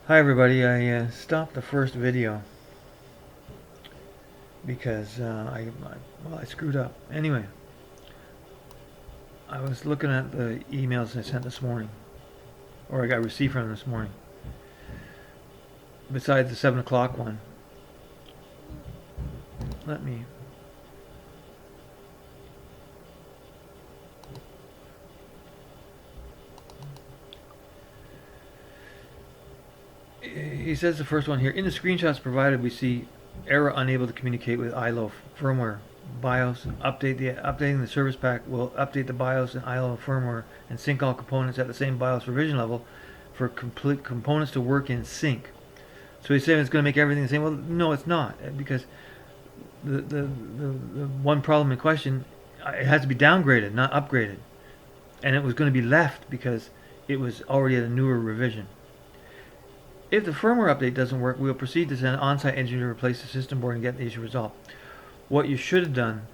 Hi everybody, I stopped the first video because I screwed up. Anyway, I was looking at the emails I sent this morning, or I got received from this morning, besides the 7 o'clock one. Let me... He says the first one here, in the screenshots provided we see error unable to communicate with ILO firmware. BIOS, updating the service pack will update the BIOS and ILO firmware and sync all components at the same BIOS revision level for complete components to work in sync. So he's saying it's going to make everything the same. Well, no, it's not, because the one problem in question, it has to be downgraded, not upgraded, and it was going to be left because it was already at a newer revision. If the firmware update doesn't work, we will proceed to send an on-site engineer to replace the system board and get the issue resolved. What you should have done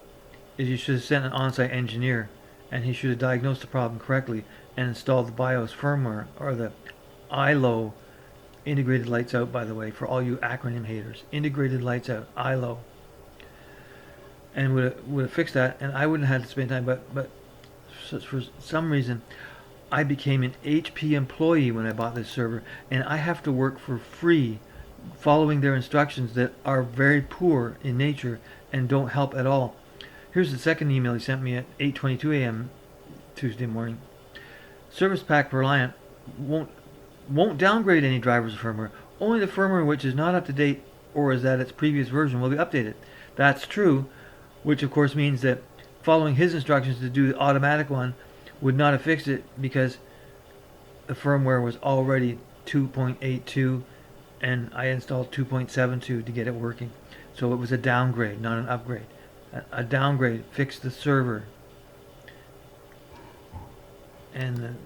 is you should have sent an on-site engineer, and he should have diagnosed the problem correctly and installed the BIOS firmware, or the ILO, integrated lights out, by the way, for all you acronym haters. Integrated lights out, ILO. And would have fixed that, and I wouldn't have had to spend time, but for some reason, I became an HP employee when I bought this server, and I have to work for free following their instructions that are very poor in nature and don't help at all. Here's the second email he sent me at 8:22 a.m. Tuesday morning. Service Pack Reliant won't downgrade any drivers or firmware. Only the firmware which is not up to date or is at its previous version will be updated. That's true, which of course means that following his instructions to do the automatic one would not have fixed it, because the firmware was already 2.82 and I installed 2.72 to get it working. So it was a downgrade, not an upgrade. A downgrade fixed the server. And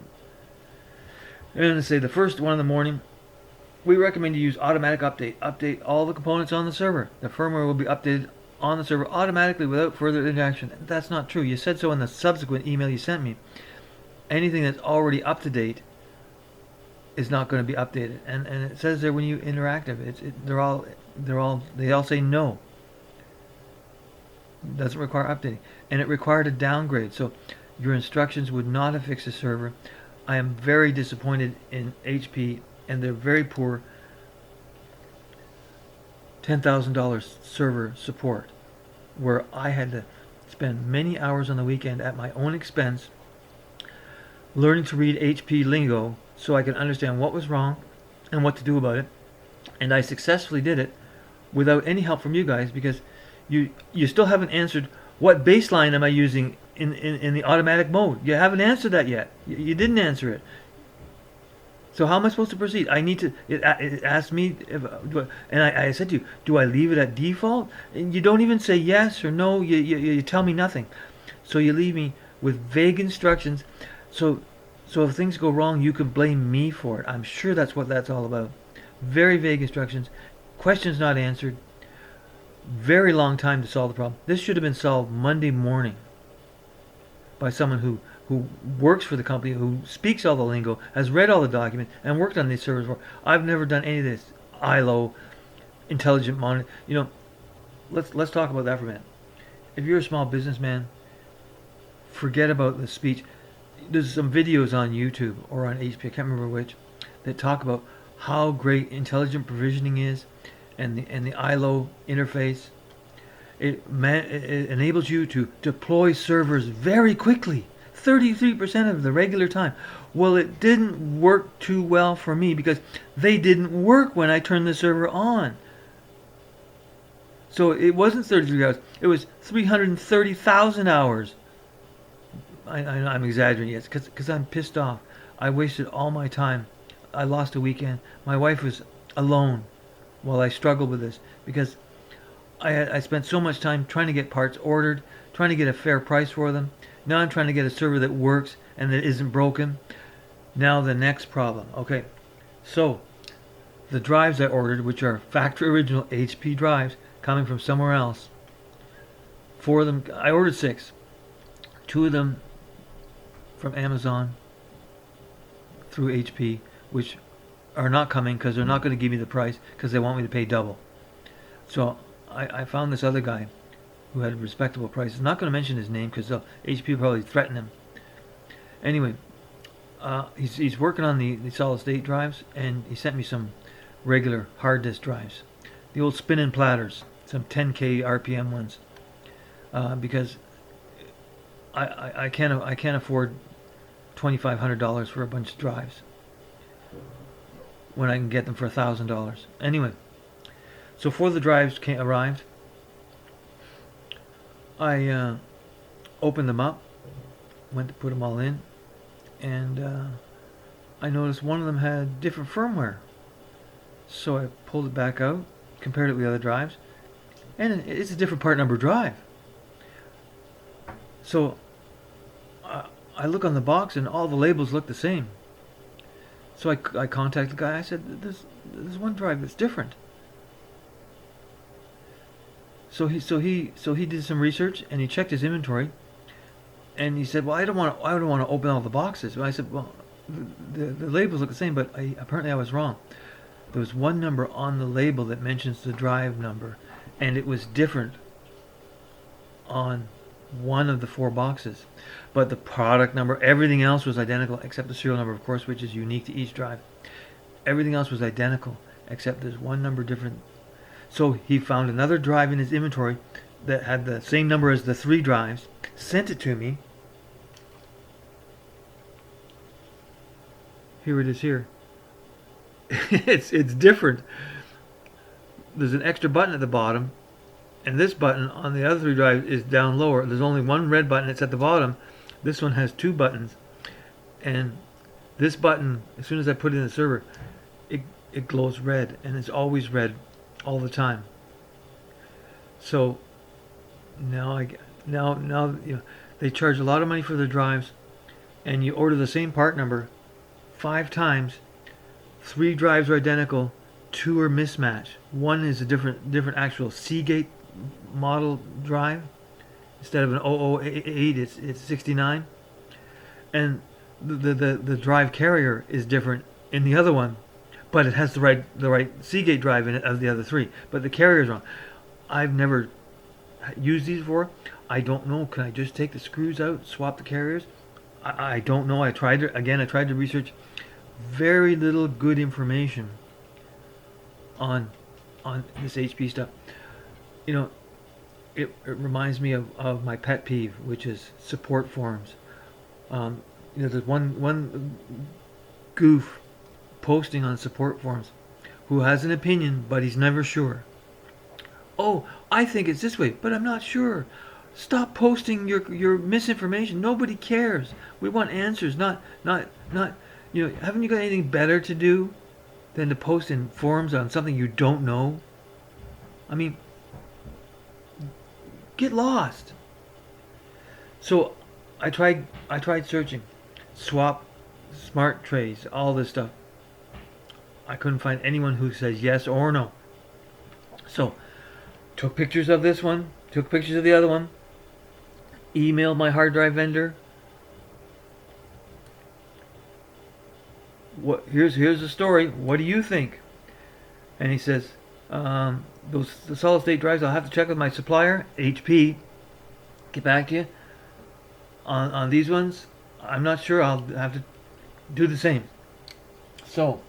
to say the first one in the morning, we recommend you use automatic update. Update all the components on the server. The firmware will be updated on the server automatically without further interaction. That's not true. You said so in the subsequent email you sent me. Anything that's already up to date is not going to be updated, and it says there when you interactive, they all say no. It doesn't require updating, and it required a downgrade. So your instructions would not have fixed the server. I am very disappointed in HP and their very poor $10,000 server support, where I had to spend many hours on the weekend at my own expense learning to read HP lingo so I could understand what was wrong and what to do about it. And I successfully did it without any help from you guys, because you still haven't answered what baseline am I using in the automatic mode. You haven't answered that yet. You didn't answer it. So how am I supposed to proceed? I need to. It asked me if, and I said to you, do I leave it at default? And you don't even say yes or no. You tell me nothing. So you leave me with vague instructions. So if things go wrong, you can blame me for it. I'm sure that's what that's all about. Very vague instructions, questions not answered, very long time to solve the problem. This should have been solved Monday morning by someone who works for the company, who speaks all the lingo, has read all the documents, and worked on these servers before. I've never done any of this ILO, intelligent monitor. Let's talk about that for a minute. If you're a small businessman, forget about the speech. There's some videos on YouTube or on HP, I can't remember which, that talk about how great intelligent provisioning is, and the ILO interface. It enables you to deploy servers very quickly, 33% of the regular time. Well, it didn't work too well for me because they didn't work when I turned the server on. So it wasn't 33 hours, it was 330,000 hours. I'm exaggerating, yes, because I'm pissed off. I wasted all my time. I lost a weekend. My wife was alone while I struggled with this, because I spent so much time trying to get parts ordered, trying to get a fair price for them. Now I'm trying to get a server that works and that isn't broken. Now the next problem. Okay, so the drives I ordered, which are factory original HP drives coming from somewhere else. 4 of them, I ordered 6. 2 of them from Amazon through HP, which are not coming because they're not going to give me the price because they want me to pay double. So I found this other guy who had a respectable price. I'm not going to mention his name because HP will probably threaten him. Anyway, he's working on the solid state drives, and he sent me some regular hard disk drives, the old spinning platters, some 10K RPM ones, because I can't afford $2,500 for a bunch of drives when I can get them for $1,000. Anyway, so before the drives arrived, I opened them up, went to put them all in, and I noticed one of them had different firmware. So I pulled it back out, compared it with the other drives, and it's a different part number drive. So I look on the box and all the labels look the same. So I contacted the guy. I said, there's one drive that's different. So he did some research and he checked his inventory, and he said, well, I don't want to open all the boxes. And I said, well, the labels look the same, but apparently I was wrong. There was one number on the label that mentions the drive number, and it was different on one of the 4 boxes. But the product number, everything else was identical except the serial number, of course, which is unique to each drive. Everything else was identical except there's one number different. So he found another drive in his inventory that had the same number as the 3 drives, sent it to me. Here it is here. it's different. There's an extra button at the bottom, and this button on the other 3 drives is down lower. There's only one red button, it's at the bottom. This one has 2 buttons, and this button, as soon as I put it in the server, it glows red, and it's always red all the time. So now they charge a lot of money for their drives, and you order the same part number 5 times. 3 drives are identical, 2 are mismatched. One is a different actual Seagate model drive. Instead of an 008, it's 69. And the drive carrier is different in the other one, but it has the right Seagate drive in it of the other 3. But the carrier is wrong. I've never used these before. I don't know. Can I just take the screws out, swap the carriers? I don't know. I tried to research. Very little good information on this HP stuff. You know, it reminds me of my pet peeve, which is support forums. There's one goof posting on support forums who has an opinion, but he's never sure. Oh, I think it's this way, but I'm not sure. Stop posting your misinformation. Nobody cares. We want answers, not. Haven't you got anything better to do than to post in forums on something you don't know? I mean, get lost. So I tried searching, swap, smart trays, all this stuff. I couldn't find anyone who says yes or no. So took pictures of this one, took pictures of the other one, emailed my hard drive vendor. Here's the story. What do you think? And he says, the solid state drives, I'll have to check with my supplier, HP. Get back to you. On these ones, I'm not sure. I'll have to do the same. So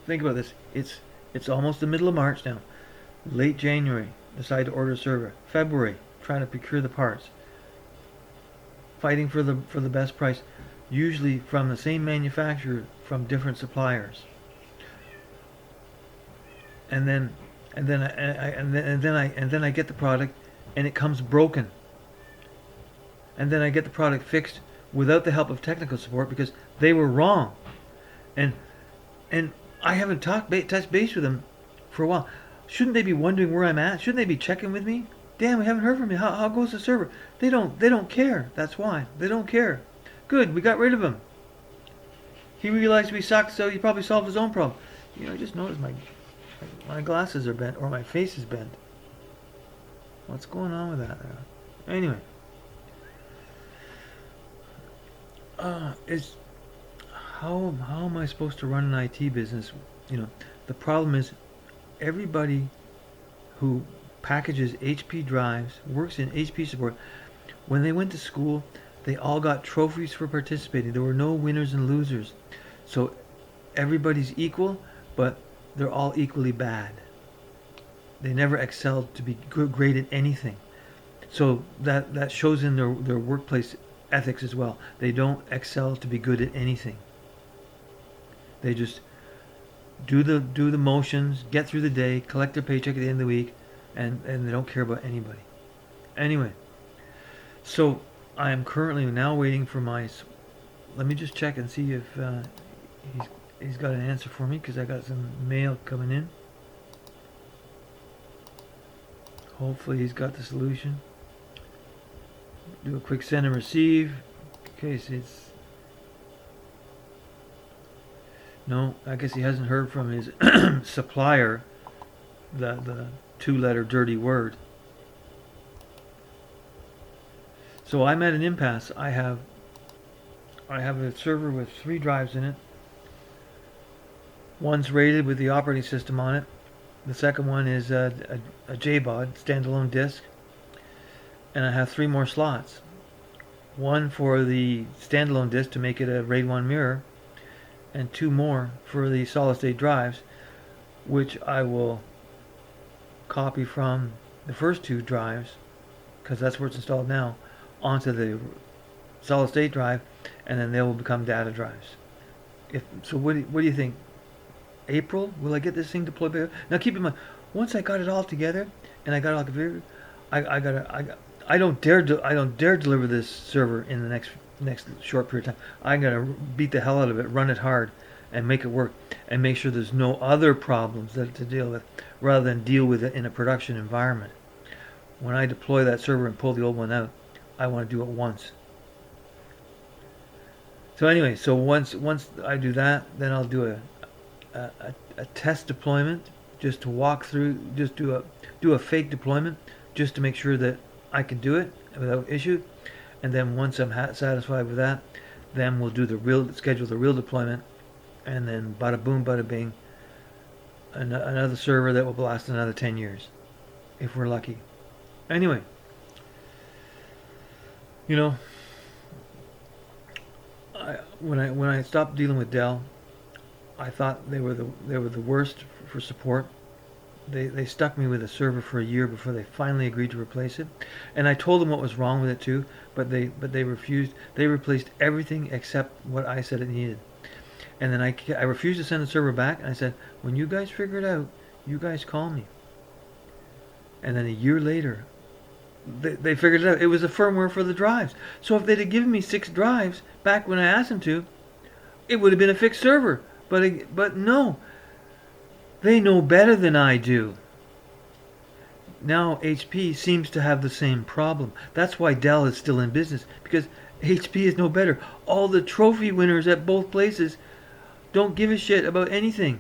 think about this. It's almost the middle of March now. Late January, decide to order a server. February, trying to procure the parts. Fighting for the best price. Usually from the same manufacturer from different suppliers, and then I get the product and it comes broken, and then I get the product fixed without the help of technical support because they were wrong, and I haven't touched base with them for a while. Shouldn't they be wondering where I'm at? Shouldn't they be checking with me? Damn, we haven't heard from you. How goes the server? They don't care. That's why they don't care. Good, we got rid of him. He realized we sucked, so he probably solved his own problem. I just noticed my glasses are bent, or my face is bent. What's going on with that? Anyway, how am I supposed to run an IT business? You know, the problem is everybody who packages HP drives, works in HP support, when they went to school, they all got trophies for participating. There were no winners and losers. So everybody's equal, but they're all equally bad. They never excelled to be great at anything. So that shows in their workplace ethics as well. They don't excel to be good at anything. They just do the motions, get through the day, collect their paycheck at the end of the week, and they don't care about anybody. Anyway, so I am currently now waiting for my. Let me just check and see if he's got an answer for me, because I got some mail coming in. Hopefully he's got the solution. Do a quick send and receive. Okay, so it's. No, I guess he hasn't heard from his supplier, the two-letter dirty word. So I'm at an impasse. I have a server with 3 drives in it. One's rated with the operating system on it. The second one is a JBOD, standalone disk. And I have 3 more slots. One for the standalone disk to make it a RAID 1 mirror, and 2 more for the solid state drives, which I will copy from the first 2 drives, because that's where it's installed now, onto the solid state drive, and then they will become data drives. What do you think? April? Will I get this thing deployed? Now keep in mind, once I got it all together and I got it all configured, I don't dare deliver this server in the next short period of time. I'm gonna beat the hell out of it, run it hard, and make it work, and make sure there's no other problems to deal with, rather than deal with it in a production environment. When I deploy that server and pull the old one out, I want to do it once. So anyway, once I do that, then I'll do a test deployment, just to walk through, just do a fake deployment, just to make sure that I can do it without issue. And then once I'm satisfied with that, then we'll schedule the real deployment, and then bada boom, bada bing, another server that will last another 10 years, if we're lucky. Anyway, you know, when I stopped dealing with Dell, I thought they were the worst for support. They stuck me with a server for a year before they finally agreed to replace it, and I told them what was wrong with it too, but they refused. They replaced everything except what I said it needed, and then I refused to send the server back, and I said, when you guys figure it out, you guys call me. And then a year later, they figured it out. It was the firmware for the drives. So if they'd have given me 6 drives back when I asked them to, it would have been a fixed server. But no. They know better than I do. Now HP seems to have the same problem. That's why Dell is still in business, because HP is no better. All the trophy winners at both places don't give a shit about anything.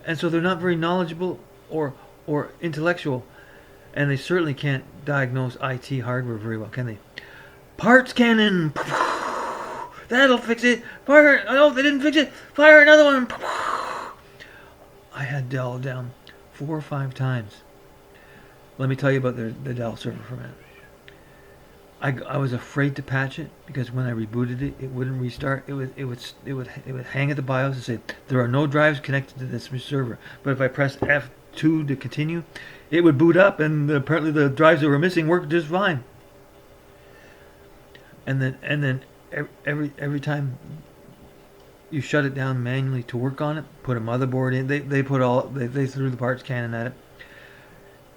And so they're not very knowledgeable or intellectual. And they certainly can't diagnose IT hardware very well, can they? Parts cannon! That'll fix it! Fire! Oh, they didn't fix it! Fire another one! I had Dell down 4 or 5 times. Let me tell you about the Dell server for a minute. I was afraid to patch it, because when I rebooted it, it wouldn't restart. It would hang at the BIOS and say there are no drives connected to this server. But if I press F2 to continue, it would boot up, and apparently the drives that were missing worked just fine. And then every time you shut it down manually to work on it, put a motherboard in, they threw the parts cannon at it.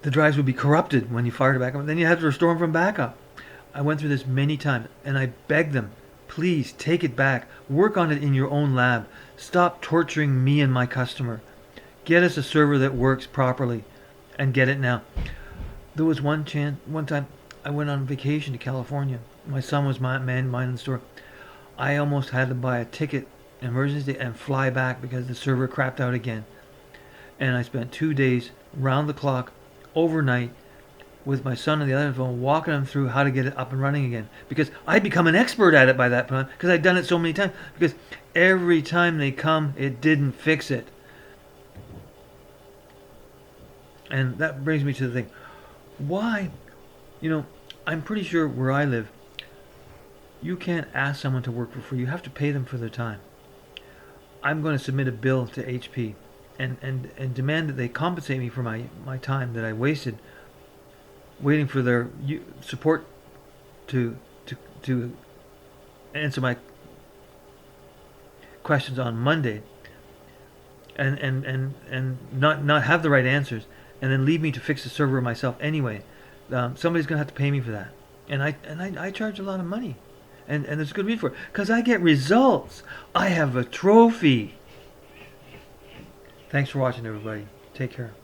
The drives would be corrupted when you fired it back up. Then you had to restore them from backup. I went through this many times, and I begged them, please take it back. Work on it in your own lab. Stop torturing me and my customer. Get us a server that works properly, and get it now. There was one time I went on vacation to California. My son was minding the store. I almost had to buy a ticket, emergency, and fly back because the server crapped out again. And I spent 2 days round the clock, overnight, with my son on the other phone, walking him through how to get it up and running again. Because I'd become an expert at it by that point, because I'd done it so many times. Because every time they come, it didn't fix it. And that brings me to the thing. Why? I'm pretty sure where I live, you can't ask someone to work for free. You have to pay them for their time. I'm going to submit a bill to HP and demand that they compensate me for my time that I wasted waiting for their support to answer my questions on Monday, and not have the right answers, and then leave me to fix the server myself anyway. Somebody's going to have to pay me for that, and I charge a lot of money, and there's a good reason for it, because I get results. I have a trophy. Thanks for watching, everybody. Take care.